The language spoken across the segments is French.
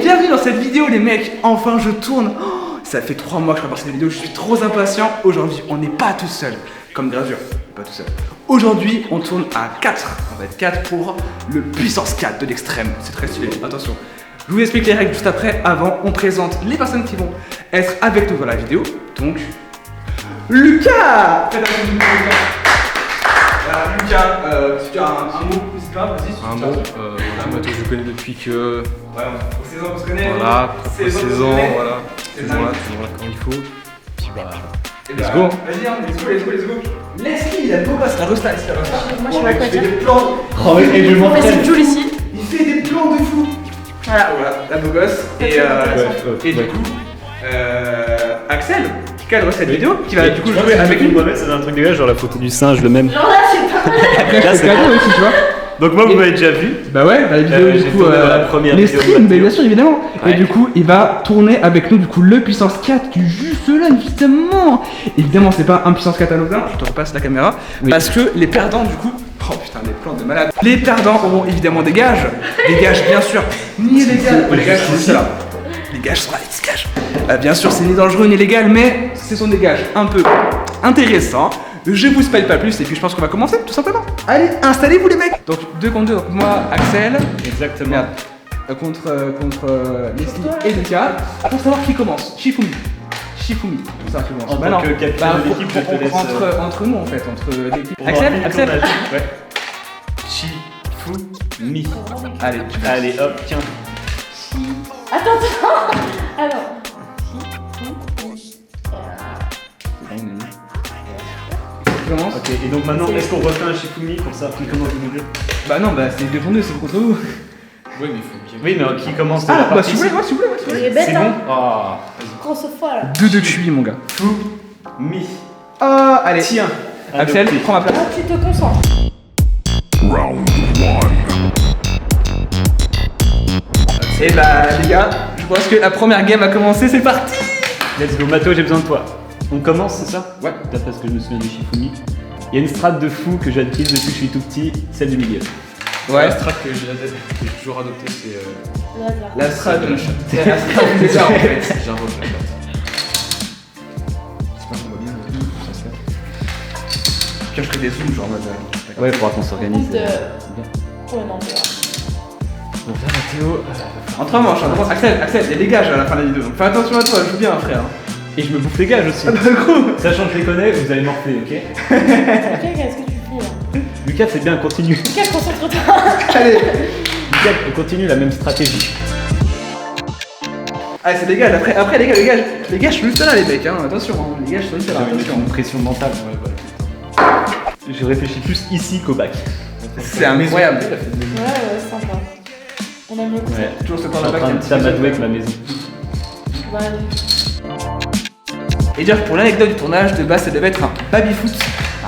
bienvenue dans cette vidéo les mecs. Enfin je tourne. Oh, ça fait 3 mois que je prépare cette vidéo, je suis trop impatient. Aujourd'hui on n'est pas tout seul, comme Gravure, pas tout seul. Aujourd'hui on tourne à 4, on va être 4 pour le puissance 4 de l'extrême. C'est très stylé, attention. Je vous explique les règles juste après. Avant on présente les personnes qui vont être avec nous dans la vidéo. Donc, Lucas. Lucas, si tu as un mot, n'hésite pas, vas-y. Un mot, voilà, Mato, je connais depuis que. Ouais, aux saisons, on se connaît. Voilà, saison, voilà. Saison Voilà, toujours là quand il faut. Puis bah. Et Let's go. Vas-y, hein, let's go. Leslie, il a beau gosse, la resta, est-ce qu'il a Moi, je sais pas quoi Il fait dire. des plans. Oh, et je m'en C'est Jules ici. Il fait des plans de fou. Voilà. Voilà, la beau gosse. Et du coup, Axel, qui cadre cette vidéo, qui va du coup jouer avec nous. Moi-même, c'est un truc de gars, genre la photo du singe, le même. Genre là, c'est pas. Là, c'est cadeau aussi, tu vois. Donc, moi, vous m'avez déjà vu. Bah ouais, la vidéo du j'ai coup, tourné dans la première les vidéo de streams, Mathéo. bien sûr, évidemment. Et Ouais. du coup, il va tourner avec nous, du coup, le puissance 4 du juste là, évidemment. Évidemment, c'est pas un puissance 4 anodin, je te repasse la caméra. Oui. Parce que les perdants, du coup, oh putain, les plans de malade. Les perdants auront évidemment des gages. Des gages, bien sûr, ni illégal. Les gages, c'est cela. Les gages sont là, les gages. Bien sûr, c'est ni dangereux ni légal, mais ce sont des gages un peu intéressants. Je vous spoil pas plus et puis je pense qu'on va commencer tout simplement. Allez, installez-vous les mecs. Donc 2 contre 2, donc moi, Axel, Exactement. merde, contre Leslie et Lucas. Pour savoir qui commence, Shifumi. Shifumi, comme ça qui commence. En tant que capitaine de l'équipe, je te laisse, entre nous en fait, entre l'équipe. Pour Axel, voir Axel. ton âge. Ouais. Shifumi. Allez, Allez, hop, tiens. Attends. Alors. tu commences. Ok, et donc maintenant, est-ce qu'on refait un Shifumi pour savoir qui commence le jeu? Bah non, bah c'est 2 contre 2, c'est contre vous. Oui, mais il faut bien. Oui, mais qui commence Ah, la bah partie si vous voulez, ouais, si vous voulez, si vous voulez. Il est bête, C'est bon. hein. Ah, Grosse fois là. 2 de QI mon gars. Mi. Ah, allez. Tiens. Axel, Adopté. prends ma place. Ah, tu te concentres. Et bah les gars, je pense que la première game a commencé, c'est parti. Let's go, Mato, j'ai besoin de toi. On commence, c'est ça? Ouais. D'après ce que je me souviens du Shifumi. Il y a une strat de fou que j'utilise depuis que je suis tout petit, celle du milieu. La strat que j'ai toujours adoptée, c'est. Le hasard. La strat de c'est la strat du désert en fait. J'invoque la carte. C'est pas qu'on voit bien le puissance 4. Puis je ferai des zooms genre en mode. Ouais, il faudra qu'on s'organise. De- Bien. Ouais, non, mais. Donc là, Mathéo. En 3 manches, hein. Axel, il y a des gages à la fin de la vidéo, donc fais attention à toi, joue bien frère. Et je me bouffe les gages aussi. Ah bah gros. Sachant que je les connais, vous allez morfler, ok? Ok, qu'est-ce que tu fais là? Lucas, c'est bien, continue. Lucas, concentre-toi. Allez. Lucas, on continue la même stratégie. Allez, c'est des gages, après les gages sont juste là les mecs, hein. Attention, hein. Les gages sont juste là, J'ai attention. une pression mentale. Ouais, voilà. Je réfléchis plus ici qu'au bac. C'est incroyable. Ouais, sympa. On aime beaucoup. Ouais. Toujours ce Je temps suis en là train de t'amadouer avec ma maison. Ouais. Et dire pour l'anecdote du tournage, de base ça devait être un baby-foot.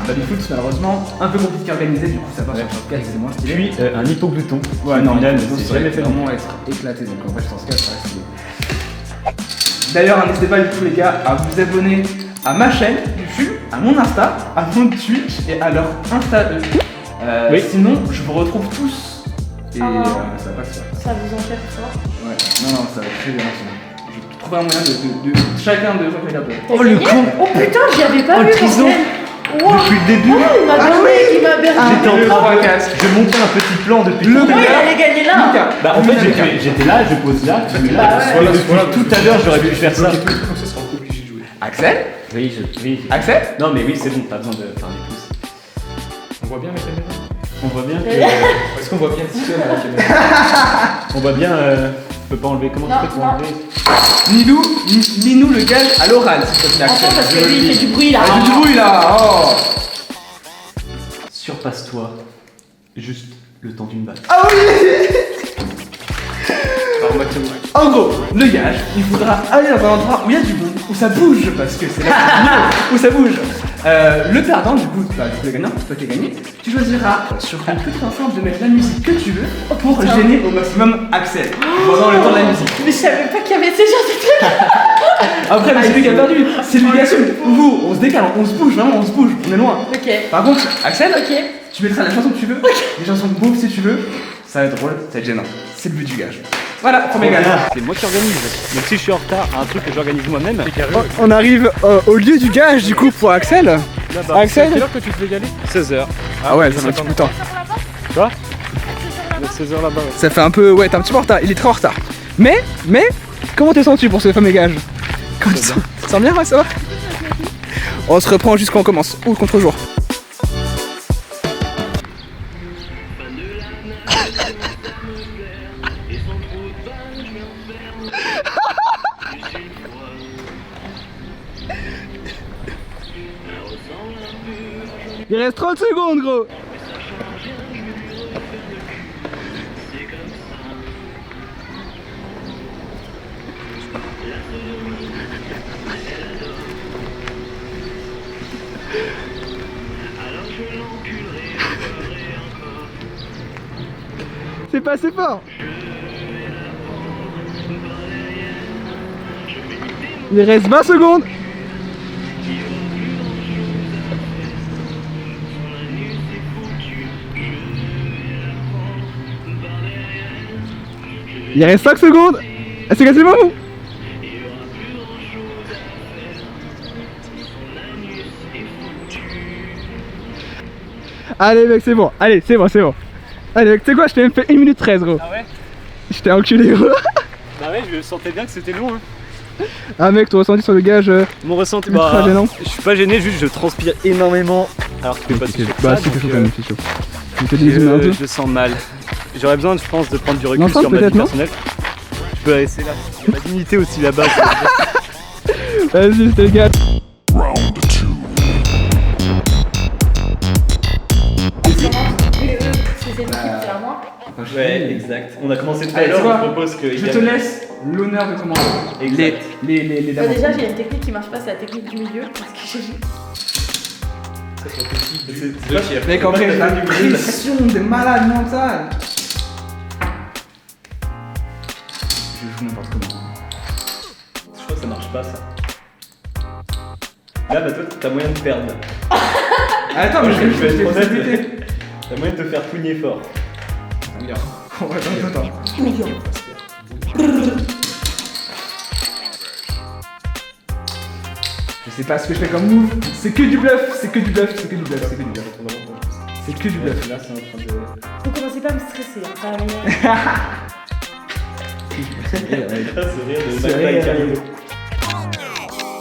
Un baby-foot malheureusement un peu compliqué à organiser, du coup ça passe sur le 4, c'est moins stylé. Puis un hypoglouton. Ouais, non, final, mais c'est jamais fait non. vraiment être éclaté, donc en vrai je pense que ça reste stylé. D'ailleurs, n'hésitez pas du coup les gars à vous abonner à ma chaîne YouTube, à mon Insta, à mon Twitch et à leur Insta eux. Oui. Sinon, je vous retrouve tous. Et Ah. ça va pas se faire. Ça vous en fait fort. Ouais, non, ça va être très bien sinon. Je vais trouver un moyen de chacun de regarder. T'as gagné Oh putain, j'y avais pas Oh, vu. le trison. bordel. Wow. Depuis le début, Ah, il m'a berné, il m'a berné. j'étais en le train 3, de. 4. Je montais un petit plan depuis Le tout à Moi, il l'heure. allait gagner là. Lucas. Bah en fait j'étais là, je pose là, tu mets là. Bah ouais. Et depuis tout à l'heure j'aurais pu faire ça. Comme ça sera obligé de jouer. Axel Oui, oui. Axel Non mais oui c'est bon, pas besoin de faire des pouces. On voit bien la caméra. On voit bien que. Est-ce qu'on voit bien le système à la caméra? On voit bien. Je peux pas enlever. Comment Non, tu fais pour non. enlever? Lis-nous le gage à l'oral s'il te plaît Axel. Attends, parce Je que le lui, il dis. fait du bruit là. Ah, il fait du bruit là. Oh. Surpasse-toi. Juste le temps d'une balle. Ah oui. Par Mathéo. En gros, le gage, il faudra aller dans un endroit où il y a du monde, où ça bouge, parce que c'est là où ça bouge. Le perdant, du coup, le gagnant, c'est toi qui as gagné, tu choisiras sur une petite ensemble de mettre la musique que tu veux pour putain. gêner au maximum Axel pendant le temps de la musique. Mais je savais pas qu'il y avait ces genres de trucs. Après, c'est lui qui a perdu, c'est lui qui assume. Vous, on se décale, on se bouge, vraiment, on se bouge, on est loin. Ok. Par contre, Axel, Ok. tu mettras la chanson que tu veux, les chansons de bouffe si tu veux, ça va être drôle, ça va être gênant. C'est le but du gage. Voilà, premier gage. C'est moi qui organise. Donc si je suis en retard à un truc que j'organise moi-même, On arrive au lieu du gage du coup pour Axel. là-bas. Axel, Quelle heure que tu devais y aller? 16h. ah ouais, ça fait un petit peu de temps. Quoi? 16h là-bas. Ouais. Ça fait un peu, ouais, t'es un petit peu en retard. Il est très en retard. Mais, comment t'es senti pour ce fameux gage? Comment tu te sens? Tu te sens bien, ouais, ça va? On se reprend jusqu'à on commence. Ou le contre-jour. Il reste 30 secondes, gros. C'est pas assez fort. Il reste 20 secondes. Il reste 5 secondes. C'est quasiment bon. Allez mec, c'est bon. Allez, c'est bon. Allez mec, tu sais quoi, je t'ai même fait 1 minute 13 gros. Ah ouais? Je t'ai enculé gros. Bah ouais, je sentais bien que c'était long. Hein. Ah mec, ton ressenti sur le gage Mon ressenti, ultra gênant. je suis pas gêné, juste je transpire énormément. Alors que tu fais pas si chaud que Bah ça, c'est donc, chaud quand même, c'est chaud. Tu te dézoomer un peu. je sens mal. J'aurais besoin, je pense, de prendre du recul L'ensemble, sur ma vie peut-être, non personnelle. Je peux laisser là. Il y a ma dignité aussi là-bas. Vas-y, c'était le gars. Deuxième équipe, c'est à moi. Ouais, exact. On a commencé tout à Allez, l'heure, tu vois, on propose que. Je te laisse l'honneur de commencer. Exact. Les Bah, dames. déjà, j'ai une technique qui marche pas, c'est la technique du milieu. Parce que j'ai Mec, en vrai, j'ai la pression des malades mentales. Je joue n'importe comment. Je crois que ça marche pas ça. Là, bah toi, t'as moyen de perdre. Attends, mais je vais être honnête. péter. T'as moyen de te faire fouiner fort. Attends. Je sais pas ce que je fais comme move. C'est que du bluff. C'est que du bluff. Là, c'est en train de. Faut commencer pas à me stresser. Hein. Ça va venir. Ce rire de C'est Magda et rire. Carino.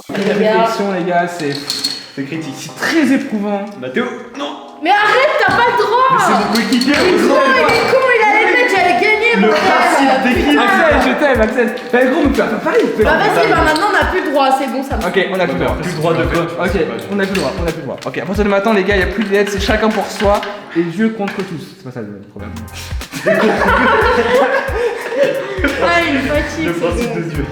La réflexion, les gars, c'est critique. c'est très éprouvant. Mathéo, non. Mais arrête, t'as pas le droit! C'est mon coéquipier. Oh, il est con, il allait le mettre, j'allais gagner, Le bordel. principe d'équipe. Axel, je t'aime, Axel. Bah, gros, on peut faire pareil. Bah vas-y, bah maintenant on a plus le droit, c'est bon, ça me Ok, on a plus le droit. Plus le droit de quoi? Ok, on a plus le droit. Ok, à partir de maintenant, les gars, il n'y a plus d'aide, c'est chacun pour soi et Dieu contre tous. C'est pas ça le problème. Ah, il me fatigue. Le c'est principe bon. de Dieu.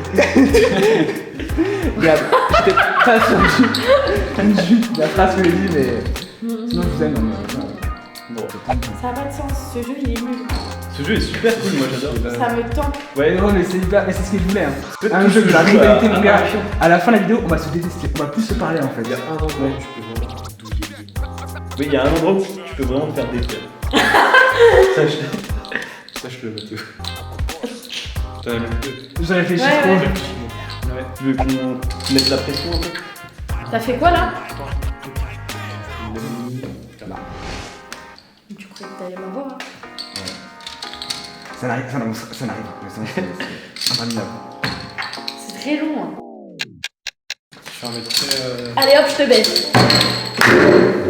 Regarde, j'étais pas sur la phrase que j'ai dit, mais sinon je vous aime. Bon. Ça a pas de sens, ce jeu il est nul. Ce jeu est super cool, moi j'adore. Ça me tend. Ouais, non, mais c'est hyper, mais c'est ce que je voulais. Hein. Peut-être Un que jeu de je la joue rivalité, à- mon gars. À la fin de la vidéo, on va se détester, on va plus se parler en fait. Il y a un endroit où tu peux vraiment douiller. Oui, il y a un endroit où tu peux vraiment te faire détruire. Sache-le, Mathéo. Je réfléchis Ouais, trop. ouais. Ouais. Tu veux qu'on mette la pression un peu? T'as fait quoi là? Tu croyais que t'allais m'avoir hein? Ça n'arrive, ça n'arrive. C'est interminable. C'est très long. Hein. Je vais remettre. Allez hop, je te baisse.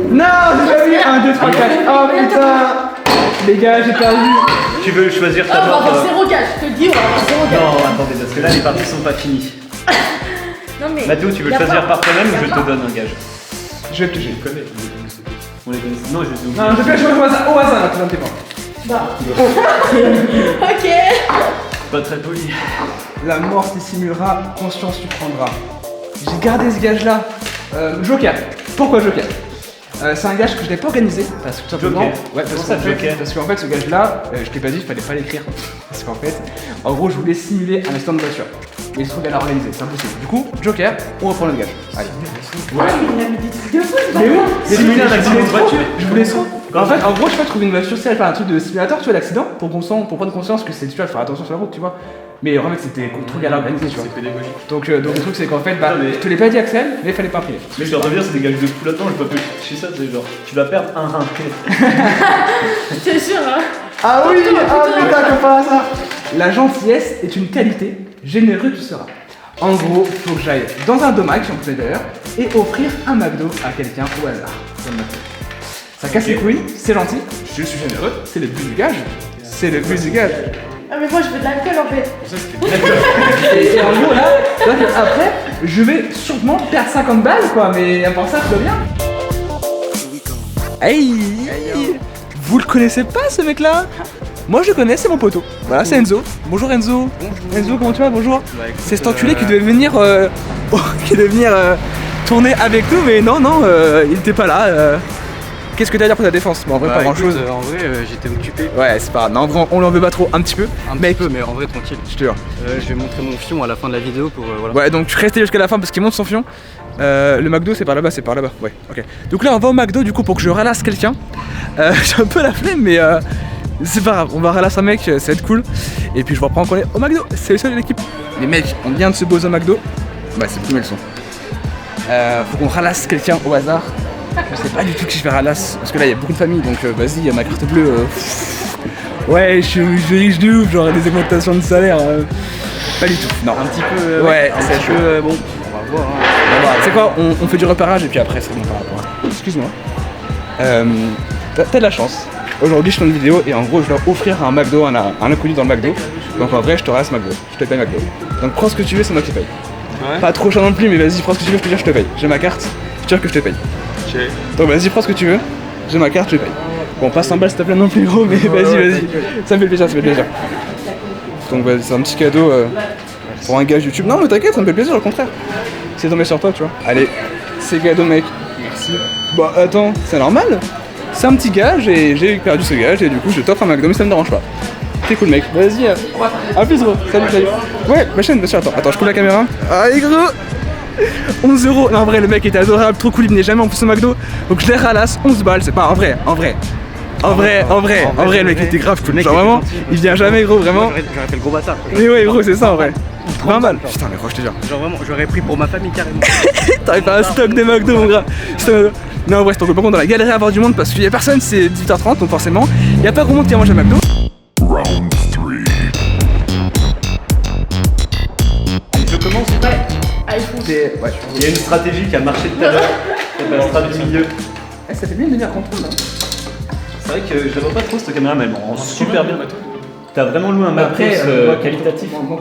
Non, j'ai pas vu 1, 2, 3, 4. Oh putain. Les gars, j'ai perdu. Tu veux choisir Oh, ta on va mort avoir zéro gage, je te le dis, on va avoir zéro gage. Non, attendez, parce que là les parties sont pas finies. Non mais. Mathéo, tu veux y a choisir pas- par toi-même ou y a je te pas. donne un gage? Je vais te piéger. On les connaît. Non, je les ai oubliés. Non, je vais choisir au hasard là, tout tes points. Bah. Ok. Pas très poli. La mort dissimulera, conscience tu prendras. J'ai gardé ce gage là. Joker. Pourquoi Joker? C'est un gage que je n'ai pas organisé parce que tout simplement. Joker. Ouais, parce Comment qu'en ça, fait, Joker parce qu'en fait ce gage là, je t'ai pas dit, il fallait pas l'écrire. Parce qu'en fait, en gros, je voulais simuler un accident de voiture. Mais il se trouve qu'elle a organisé, c'est impossible. Du coup, Joker, on reprend le gage. Allez. Ah, mais il a mis des trucs de fou, c'est pas Mais oui, grave. mais Simuler un accident de voiture. Je voulais trop. En fait, en gros, je peux trouver une voiture, c'est faire un truc de simulateur, tu vois, d'accident, pour prendre conscience que c'est, tu vois, faire attention sur la route, tu vois. Mais en fait, c'était trop galère organisé, tu vois. C'est pédagogique. Donc le truc, c'est qu'en fait, bah, Non, mais- je te l'ai pas dit, Axel, mais il fallait pas imprimer. Mais je leur dire, c'est des gages de fou là-dedans, je peux pas chez ça, c'est genre, tu vas perdre un rein. C'est sûr, hein. Ah oui, ah putain, comme par hasard. La gentillesse est une qualité, généreux tu seras. En gros, faut que j'aille dans un domac, j'en faisais d'ailleurs, et offrir un McDo à quelqu'un au hasard. Ça casse les couilles, c'est gentil, je suis généreux, c'est le but du gage. C'est le but du gage. Ah, mais moi, je veux de l'alcool en fait. Et en gros là, c'est-à-dire que après, je vais sûrement perdre 50 balles quoi, mais à part ça, tout va bien. Hey, vous le connaissez pas ce mec là? Moi je le connais, c'est mon poteau. Voilà, c'est Enzo. Bonjour Enzo. Bonjour. Enzo, comment tu vas? Bonjour. C'est cet enculé qui devait venir, tourner avec nous, mais non, il était pas là. Qu'est-ce que t'as à dire pour ta défense? Bon, en vrai, pas grand chose. En vrai, j'étais occupé. Ouais, c'est pas grave. Non, en vrai, on l'en veut pas trop, un petit peu. Un Mec, petit peu, mais en vrai, tranquille. je te jure. Je vais montrer mon fion à la fin de la vidéo pour. Voilà. Ouais, donc restez jusqu'à la fin parce qu'il monte son fion. Le McDo, c'est par là-bas, Ouais, ok. Donc là, on va au McDo du coup pour que je ralasse quelqu'un. J'ai un peu la flemme, mais c'est pas grave. On va ralasser un mec, ça va être cool. Et puis je vous reprends qu'on est au McDo. C'est le seul de l'équipe. Les mecs, on vient de se poser au McDo. Bah, c'est plus mais le son. Faut qu'on ralasse quelqu'un au hasard. Je sais pas du tout qui je vais ralasse parce que là il y a beaucoup de familles donc vas-y, il y a ma carte bleue. Ouais, je suis riche de ouf, genre des augmentations de salaire. Pas du tout, non. Un petit peu. Ouais, un c'est petit chaud. peu. Bon, on va voir. Hein. Tu sais quoi, on fait du repérage et puis après c'est bon par rapport à... Excuse-moi. T'as de la chance. Aujourd'hui je fais une vidéo et en gros je dois offrir un McDo, un inconnu dans le McDo. Donc en vrai je te ralasse McDo, je te paye McDo. Donc prends ce que tu veux, c'est moi qui paye. Ouais. Pas trop cher non plus mais vas-y prends ce que tu veux, je te jure je te paye. J'ai ma carte, je te jure que je te paye. Ok. Donc vas-y prends ce que tu veux, j'ai ma carte, je te paye. Bon pas 100 balles s'il te plaît non plus gros mais vas-y. Ça me fait plaisir, Donc vas-y c'est un petit cadeau pour un gage YouTube. Non mais t'inquiète, ça me fait plaisir au contraire. C'est tombé sur toi tu vois. Allez, c'est cadeau mec. Merci. Bah attends, c'est normal. C'est un petit gage et j'ai perdu ce gage et du coup je t'offre un McDo mais ça me dérange pas. T'es cool mec, vas-y, à plus gros, salut. Ouais, ma chaîne bien sûr, attends, je coupe la caméra. Allez gros 11 €, non en vrai le mec était adorable, trop cool, il venait jamais en plus au McDo. Donc je les ralasse, 11 balles, c'est pas en vrai le mec était grave cool. Genre vraiment, il vient jamais gros, vraiment. J'aurais fait le gros bâtard. Mais ouais gros c'est ça en vrai. 20 balles. Putain mais gros je te jure. Genre vraiment, j'aurais pris pour ma famille carrément. T'aurais fait un stock de McDo mon gars. Non en vrai c'est par contre on a galéré à avoir du monde parce qu'il y a personne, c'est 18h30 donc forcément il y a pas grand monde qui a mangé à McDo. Round 3. Je commence. Ah, il faut. Ouais. Il y a une stratégie qui a marché tout à l'heure, c'est la stratégie du milieu. Ça fait bien de venir contrôle hein. C'est vrai que je la vois pas trop cette caméra, mais elle me rend super bien. T'as vraiment loué un matos qualitatif. On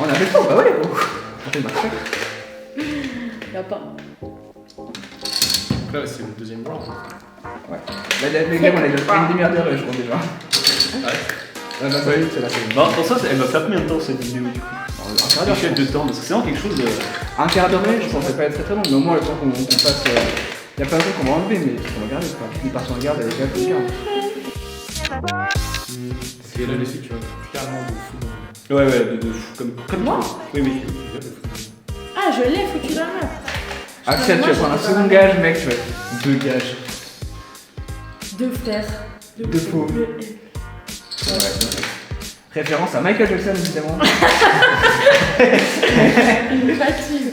a fait le temps, bah ouais. On fait le marché. Y'a pas. Là, c'est le deuxième round. Ouais. Là, les gars, on a déjà une demi-heure d'heure, je crois déjà. Ouais. Bah, oui, c'est la seconde. Bon, pour ça, elle m'a fait combien de temps cette vidéo du coup? Un quart d'heure. Échelle de temps, parce que c'est vraiment quelque chose de. Un quart d'heure, je pensais pas être très long, mais au moins le temps qu'on passe. Il y a plein de trucs qu'on va enlever, mais on va garder quoi. Une partie on garde, elle est quand même garde. C'est là dessus, tu vois. Clairement de fou. Ouais, de fou, comme Moi Oui. Ah, je l'ai foutu dans la main. Axel, tu vas prendre un second gage, mec, tu vas. Deux gages. Deux frères. Deux faux. Ouais, référence à Michael Jackson, évidemment. Il me fatigue.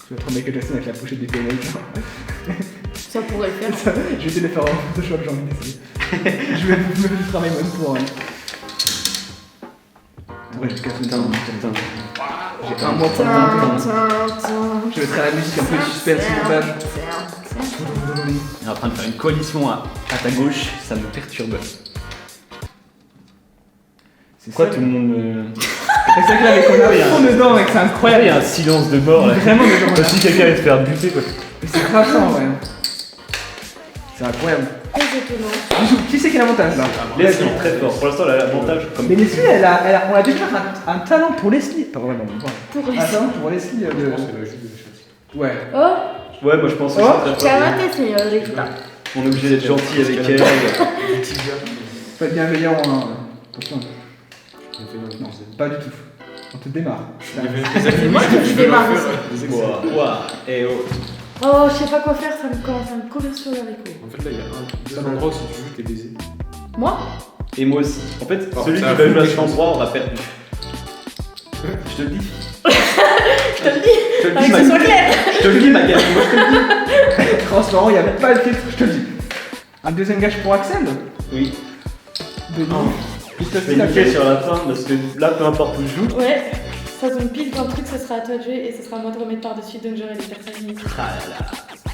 Je vais prendre Michael Jackson avec la pochette des PNL. Ça pourrait le faire. Je vais essayer de les faire en Photoshop, j'ai envie d'essayer. Je vais me faire du travail mode pour. Ouais, jusqu'à ce temps. J'ai un mois pour le monter. Je mettrai la musique un peu de suspense au montage. On est en train de faire une coalition à ta gauche, ça me perturbe. C'est Quoi ça, tout le monde C'est ça que là, mec, on a fond dedans, mec, c'est incroyable. Il y a un silence de mort là. Vraiment, mais genre, Comme si quelqu'un allait se faire buter quoi. mais c'est grave ça en vrai. C'est incroyable. Très étonnant. Qui c'est qui a l'avantage là? Leslie, très fort. Pour l'instant, elle a l'avantage comme. Mais Leslie, on a dû faire un talent pour Leslie. Pas vraiment, Pour un talent pour Leslie de. Ouais. Oh, Ouais, moi je pense que Oh, c'est très fort. calmate, señorita. On est obligé d'être gentil avec elle. Faut être bienveillant, hein. Attention. Non, pas du tout. On te démarre. C'est moi qui te démarre aussi. Ouah, eh oh. Oh, je sais pas quoi faire, ça me commence à me courir sur le haricot. En fait, là, il y a deux endroits où si tu veux, t'es baisé. Moi? Et moi aussi. En fait, Oh, celui qui ça va fout jouer à quelque cet chose. endroit aura perdu. Je te le dis. Je te le dis, Je te le avec dis, que ce soit clair. Je te le dis, ma gueule. Moi, je te le dis. Transparent, il n'y avait pas de filtre, je te le dis. Un deuxième gage pour Axel. Oui. Denis. Je vais niquer sur la fin parce que là, peu importe où je joue. Ouais, ça tombe pile dans le truc, ce sera à toi de jouer et ce sera à moi de remettre par-dessus, donc j'aurai les personnes ici. Ah là là.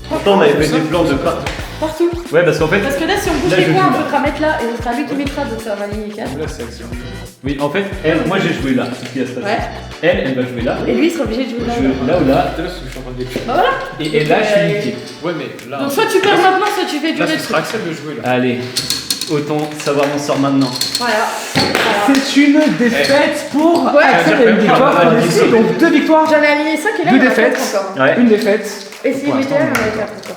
Pourtant, on avait fait des plans de partout. Partout. Ouais, parce qu'en fait. Parce que là, si on bouge Là, les je points, joue on là. faudra mettre là et ce sera lui qui mettra, donc ça va gagner 4. Là, c'est action. Oui, en fait, elle, moi j'ai joué là. C'est ce qui va se passer. Ouais. Elle va jouer là. Et lui, il sera obligé de jouer là. Je là ou là. Là, c'est ce que je suis en train de dire. Bah voilà. Et là, je suis niqué. Ouais, mais là. Donc soit tu perds maintenant, soit tu fais Là, durer ce le sera truc. Axel de jouer là. Allez, autant savoir mon sort maintenant. Voilà. C'est une défaite pour Ouais. Axel et une victoire pour Lucie. Donc 2 victoires, J'en ai aligné 5 et là, 2 il y en a défaites, quatre encore. Ouais. une défaite. Et s'il Pour mettait l'instant, elle, on avait 4 encore.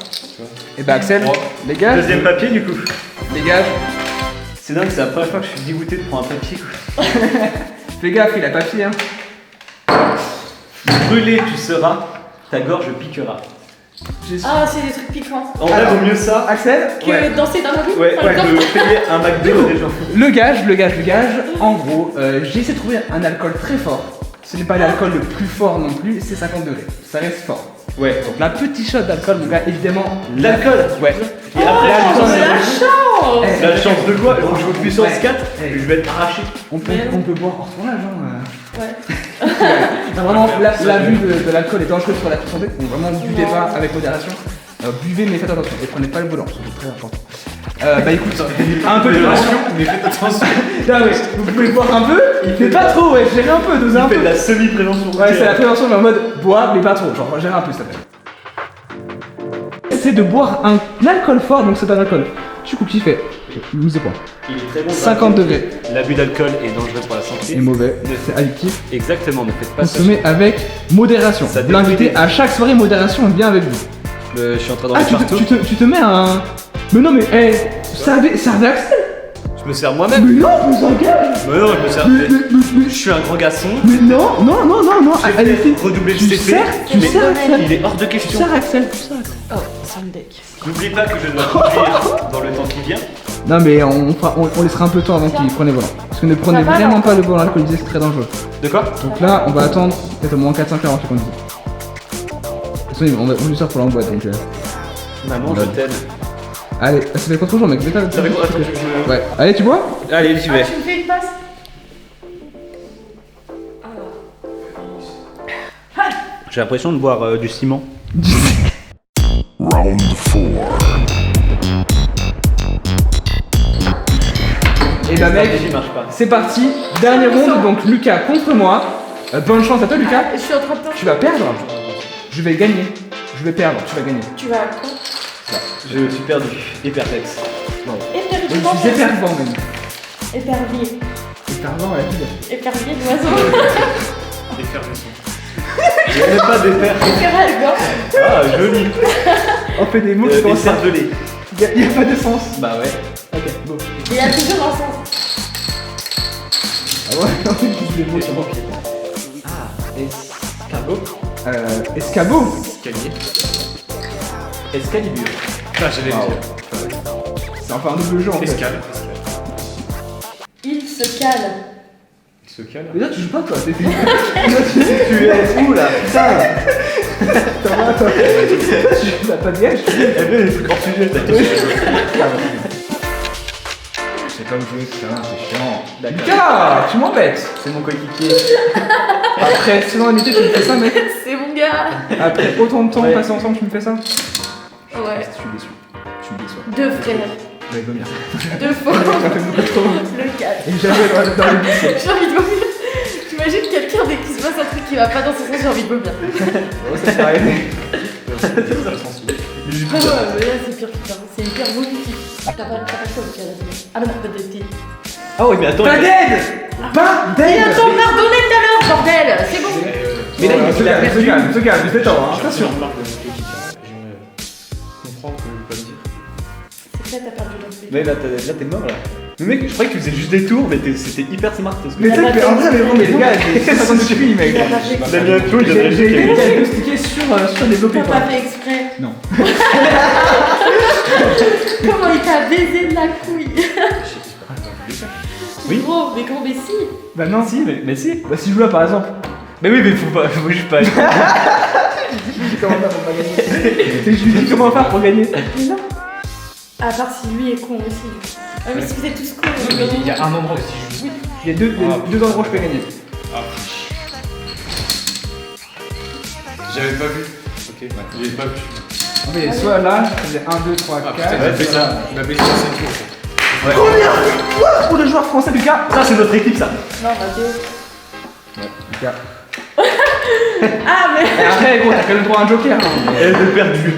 Et bah Axel, Oh. dégage, Deuxième papier du coup. dégage. C'est dingue, c'est la première fois que je suis dégoûté de prendre un papier quoi. Fais gaffe, il a papier hein. Brûlé tu seras, ta gorge piquera. Ah, c'est des trucs piquants. En vrai, Alors. vaut mieux ça. Axel, Que danser dans la rue Ouais, par exemple. de payer un McDo à des gens. le gage. En gros, j'ai essayé de trouver un alcool très fort. Ce n'est pas l'alcool le plus fort non plus, c'est 50 degrés. Ça reste fort. Ouais. Donc la petite shot d'alcool, mon gars, évidemment. L'alcool. Ouais. Et après, Là, je je pense pense Oh, la chance. Eh, la chance de quoi? Donc je joue puissance Ouais. 4 Eh. et je vais être arraché. on peut boire hors tournage, hein. Ouais. Non, vraiment, l'abus de l'alcool est dangereux pour la santé. Donc vraiment, buvez Non. pas avec modération. Buvez, mais faites attention. Et prenez pas le volant, c'est très important. Bah écoute, un peu de modération. Mais faites attention. Là, ouais, vous pouvez boire un peu, mais pas trop, ouais, gérez un peu, dosez un Il fait peu. de la semi-prévention. Ouais, c'est la prévention, mais en mode boire, mais pas trop. Genre, gérez un peu, ça fait. C'est de boire un alcool fort, donc c'est un alcool. Tu coupes, tu fais. Mise au point. Il est très bon. 50 degrés. L'abus d'alcool est dangereux pour la santé. Et mauvais, c'est addictif. Exactement, ne faites pas ça. Consommez avec modération. Ça Vous l'invitez détruit. à chaque soirée, modération est bien avec vous. Je suis en train d'en Ah, mettre partout. tu te mets un. Mais non, mais, servez Axel. Je me sers moi-même. Mais non, vous engage. Mais non, je me sers. Mais Je suis un grand garçon. non, J'ai allez, fait redoubler le tu CP. sers Axel. Il est hors de Tu question. sers Axel, tu sers Axel. Oh, ça me deck. N'oublie pas que je dois conduire dans le temps qui vient. Non, mais on laissera un peu de temps avant qu'il prenne le volant. Parce que ne prenez Ça va, vraiment là. pas le volant alcoolisé, c'est très dangereux. De quoi? Donc là, on va attendre peut-être au moins 4-5 heures avant qu'il conduise. De toute façon, on lui sort pour l'emboîte donc. Maman, je t'aime. Allez, ça fait quoi trop jours, mec? Ça fait quoi? Attends, je- Ouais, allez, tu bois? Allez, j'y Ah, vais. tu me fais une passe. J'ai l'impression de boire du ciment. Round 4. Et bah, mec, J'y marche pas. c'est parti. Dernier round, donc Lucas contre moi. Bonne chance à toi, Lucas. Je suis en train de Tu vas perdre. Je vais gagner. Je vais perdre, tu vas gagner. Tu vas à quoi? Je suis perdu. Et perplexe. Épervivant. Je suis épervant même. Épervier. Épervant, la fille. Épervier d'oiseau. Effervescent. Il n'y a même pas d'éper. Éperalgan. Ah, joli. On fait des mots qui commencent par. Écervelé. Y a pas de sens. Bah ouais. Ok, bon. Il y a toujours un sens. Ah ouais, on utilise des mots sur moi. Escargot. Escabeau. Escalier. Escalibur. Ah, j'allais Wow. le dire. C'est enfin un double jeu en fait. Escale. Il se cale. Il se cale. Mais là, tu joues pas toi, t'es Tu es où là? Putain. Attends. Tu n'as pas de gage. Eh bien, les trucs hors sujet, t'inquiète. C'est comme jouer, c'est chiant. D'accord. Lucas, tu m'embêtes. C'est mon coéquipier. Après 6 ans d'amitié, tu me fais ça, mec. C'est mon gars. Après autant de temps Ouais. passé ensemble, tu me fais ça. Ouais. Je suis déçu. Je suis déçu. Deux frères. Je vais vomir. Deux faux. Ça fait beaucoup trop. Le calme. Et jamais dans le bus. J'ai envie de vomir. T'imagines quelqu'un dès qu'il se passe un truc qui va pas dans son sens, j'ai envie de vomir. Oh, ça s'est arrêté. Ah ouais, mais là c'est pire putain, c'est hyper vomitif. T'as pas le choix de caler. Ah non, pas de thé. Ah oui, mais attends. Pas d'aide. Pas Mais d'aide. attends, m'a redonné tout à l'heure, bordel. C'est bon. Mais là, il a perdu. Se calme, je t'étends, hein. Attention. J'aimerais comprendre ce que je veux pas me dire. C'est ça, t'as perdu le truc. Mais là, t'es mort là. Mais mec, je croyais que tu faisais juste des tours, mais c'était hyper smart. Ce que Mais tu sais, mais en vrai, mais les gars, j'ai 50 de QI, mec. T'as pas fait T'as mis un clou, il devrait J'ai être été diagnostiqué sur développé T'as quoi. pas fait exprès. Non. Comment il t'a baisé de la couille? Oui. Gros, mais comment, mais si. Bah non. Si, mais si. Bah si je joue là par exemple. Mais oui, mais faut juste pas. Comment faire pour pas gagner? Je lui dis comment faire pour gagner. Non. À part si lui est con aussi. Ah mais si vous êtes tous cons. Il y a un endroit où si je joue. Il y a deux endroits où je peux gagner. Ah. J'avais pas vu. Ok, j'avais pas vu. En fait, il y a soit là, je faisais 1, 2, 3, 4. Il m'a fait ça. Il m'a baissé à 5 tours. Ouais. Combien quoi pour le joueur français Lucas? Ça, c'est notre équipe, ça. Non, Mathéo. Lucas. Ah mais Et après, gros, t'as quand même le droit à un joker. Hein. Elle est perdue.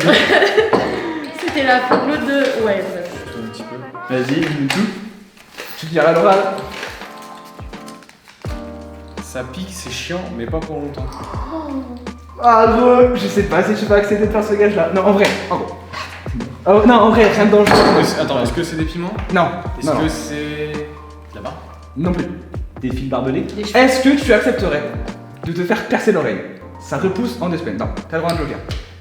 c'était la photo de. Ouais, bref. Un petit peu. Vas-y, dis tout. Tu te diras à l'oral. Ça pique, c'est chiant, mais pas pour longtemps. Ah gros, je sais pas si je peux accepter de faire ce gage là. Non, en vrai, en gros. Oh, non, en vrai, rien de dangereux. Attends, est-ce que c'est des piments? Non. Est-ce Non, que non. c'est. Là-bas? Non plus. Des fils barbelés. Des cheveux. Est-ce que tu accepterais de te faire percer l'oreille? Ça repousse en 2 semaines. Non, t'as le droit à un joker.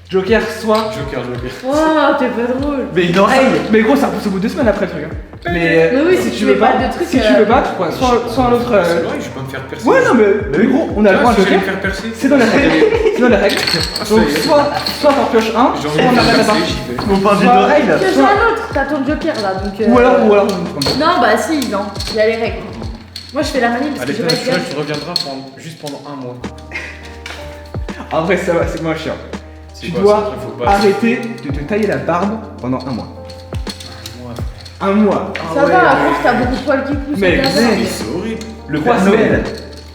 Joker, soit. Joker. Oh, t'es pas drôle. Mais une oreille. Mais gros, ça repousse au bout de 2 semaines après le truc. Hein. Mais oui, si tu tu mets veux pas pas, de trucs, si tu veux pas, tu prends soit un autre. C'est vrai, je vais pas me faire percer. Ouais, non, mais gros, on a le droit à un Si j'allais me joker. faire percer. C'est dans les règles. C'est dans les règles. ça Donc y est. soit t'en pioches un, J'ai soit envie de on me arrête faire à part. percer, j'y vais. On parle d'une Soit- oreille, là. Pioche un autre, t'as ton joker là donc. Ou alors. Non, bah si, non, il y a les règles. Moi je fais la manip parce Allez, que j'ai pas tu vois, été. tu reviendras juste pendant un mois. En vrai, ça va, c'est moins chiant. C'est Tu quoi, dois ça qu'il faut pas- arrêter de te tailler la barbe pendant un mois. Un mois. Un mois. Ça va, à force t'as beaucoup de poils qui poussent. Mais regarde. mais- C'est horrible. Le 3 Père Noël. semaines.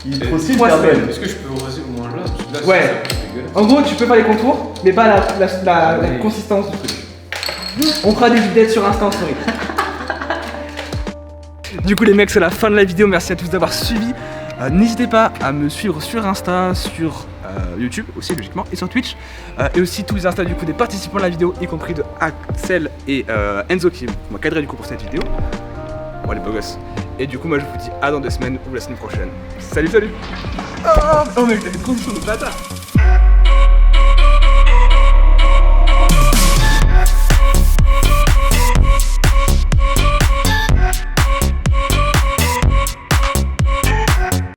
Il est trop stylé, 3 Père Noël. semaines. Est-ce que je peux raser au moins là? Parce que là, Ouais. c'est dégueulasse. En gros, tu peux faire les contours, mais pas la Oui. consistance du truc. On fera des updates sur Insta en story. Du coup les mecs, c'est la fin de la vidéo, merci à tous d'avoir suivi. N'hésitez pas à me suivre sur Insta, sur YouTube aussi logiquement, et sur Twitch. Et aussi tous les Insta du coup des participants de la vidéo, y compris de Axel et Enzo qui m'ont cadré du coup pour cette vidéo. Bon les beaux gosses. Et du coup moi je vous dis à dans 2 semaines ou la semaine prochaine. Salut. Oh mec, t'as fait trop de choses, bâtard.